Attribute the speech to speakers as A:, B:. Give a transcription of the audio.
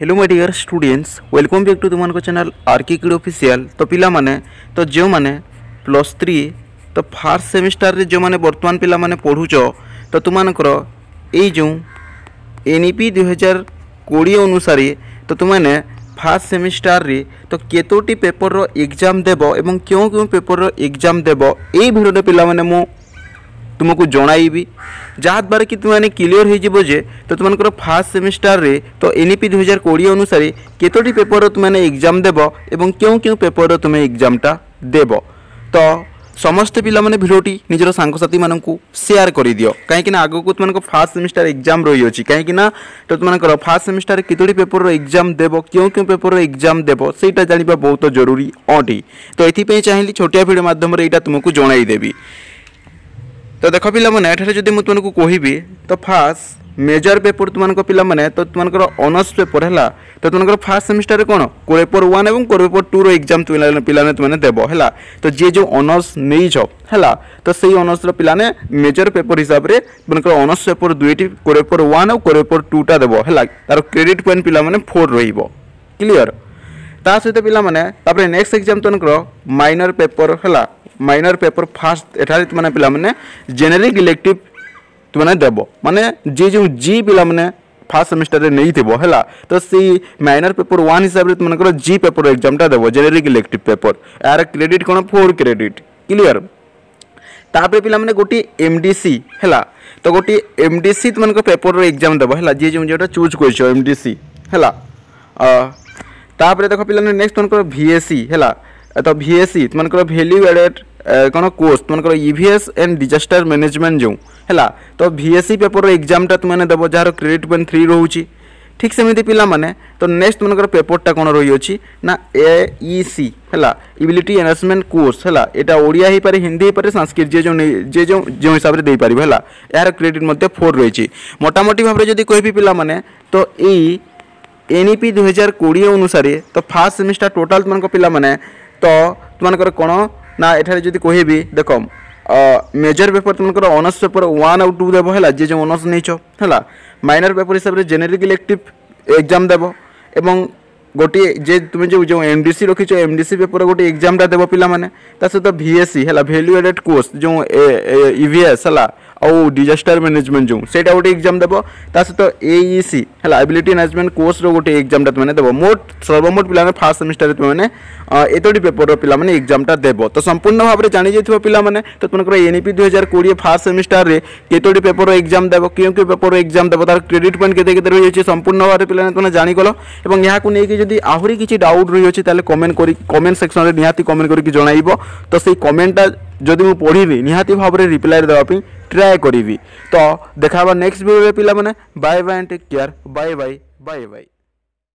A: Hello my dear students, welcome back to तुम channel RK kid official. तो पिला माने तो जो माने +3 तो फार्स्ट सेमिस्टर रे जो माने वर्तमान पिला माने पढ़ुच तो तुमनकर ए जो एनईपी 2020 अनुसार तो तुमने फार्स्ट सेमिस्टर रे तो केतोटी पेपर रो एग्जाम देबो एवं क्यों क्यों पेपर रो एग्जाम देबो ए भिडियो पिला माने मु तुमको जणाइबी जहाँद्वारा कि तुमने क्लीयर हो जे तो तुमको फार्स्ट सेमिस्टर रे तो एनईपी 2020 अनुसार केतोटी पेपर तुमने एग्जाम देव एवं क्यों क्यों पेपर तुम्हें एग्जामटा देव। तो समस्त पिला माने भिडियोटी निजर सांगसाथी मानकु शेयर कर दियो कहीं आगो को तुमको फार्स्ट सेमिस्टर एग्जाम रही अच्छी कहीं तो तुमको फार्स्ट सेमिस्टर केतोटी पेपर एग्जाम देव क्यों क्यों पेपर एग्जाम देव सेटा जानिबा बहुत जरूरी अटी। तो ये चाहिए छोटिया भिडियो माध्यम यहाँ तुमको जनईदेवी। तो देख पिला माने एठारे जदि मु तुमको कहबी तो फास्ट मेजर पेपर तुमको पिला माने तो तुमको ऑनर्स पेपर है तो तुमको फास्ट सेमिस्टर कौन कोर पेपर 1 और कोर पेपर 2 रो एग्जाम पिला तुमने देव है। तो जे जो ऑनर्स नहीं है तो सही ऑनर्स पिलाने मेजर पेपर हिसाब से तुमको ऑनर्स पेपर 2टी कोर पेपर 1 और कोर पेपर 2टा देव है तार क्रेडिट पॉइंट पिला माने 4 रहिबो क्लियर। ता सहित पिला माने तापर नेक्स्ट एग्जाम तुमको माइनर पेपर है माइनर पेपर फास्ट एठारे तुमने पिला माने जेनेरिक इलेक्टिव तुमने देव माने जे जो जी पिला माने फास्ट सेमिस्टर रे नहीं थिबो हैला तो सी माइनर पेपर 1 हिसाब रे तुमनकर जी पेपर एग्जामटा देव जेनेरिक इलेक्टिव पेपर यार क्रेडिट कोन 4 क्रेडिट क्लियर। तापर पिला माने गोटी एमडीसी हैला तो गोटी एमडीसी तुमनकर पेपर रो एग्जाम देव हैला जे जोटा चूज करछो एमडीसी हैला। तापर देखो पिला नेक्स्ट तुमनकर वीएससी हैला तो वीएससी तुमनकर वैल्यू एडेड कौन कोर्स तुमनकर ईवीएस एंड डिजास्टर मैनेजमेंट जो है तो वीएससी पेपर एग्जामटा तुमने देव जार क्रेडिट पॉइंट 3 रोचे ठीक सेमती पिला माने। तो नेक्स्ट तुमनकर पेपरटा कौन रही अच्छी ना एईसी है एबिलिटी एनहांसमेंट कोर्स है यहाँ ओडिया ही पारे हिंदी ही पारे संस्कृत जे जो हिसाब से दे पार है यार क्रेडिट मध्य 4 रही मोटामोटी भाव में जब कह पिला माने तो यही एनईपी 2020 अनुसार तो फार्स्ट सेमिस्टर टोटाल तुमको पिला माने तो तुमनकर कौन ना एठारे जदि कहबी देख मेजर पेपर तुमको ऑनर्स पेपर 1 और 2 देव है जे जो ऑनर्स नहीं है माइनर पेपर हिसाब से जेनेरिक इलेक्टिव एग्जाम देव एवं गोटे जे तुम जो एमडीसी रखीच एमडीसी पेपर गोटे एग्जामटा देव पिला माने ता सहित वीएससी है वैल्यू एडेड कोर्स जो ईवीएस है और डिजास्टर मैनेजमेंट जो सेटा गोटे एग्जाम देव ता सहित एईसी है एबिलिटी मैनेजमेंट कोर्स रो गोटे एग्जामटा तुमने देव मोट सर्वमोट पिला फार्स्ट सेमिस्टर तुमने एतोटी पेपर पिला माने एग्जामटा देव। तो संपूर्ण भाव में जानी जाइथिबो पिला माने तो तुमको एनईपी 2020 फार्स्ट सेमिस्टर रे केतोटी पेपर एग्जाम देव क्यों क्यों पेपर एग्जाम देव तार क्रेडिट पॉइंट केते केते रही अछि संपूर्ण भाव में पिला तुमने जानि गलो एवं यहाँ को लेकिन जदि आहुरी किछि डाउट रही अछि ताले कमेंट सेक्शन रे निहाती कमेंट करके जणाइबो तो सेही कमेंटटा जदि मु पढ़िबी निहाती भाव में रिप्लाई देबा पई ट्राई करिवि। तो देखा नेक्स्ट वीडियो रे पिला माने bye bye and take care bye bye bye bye.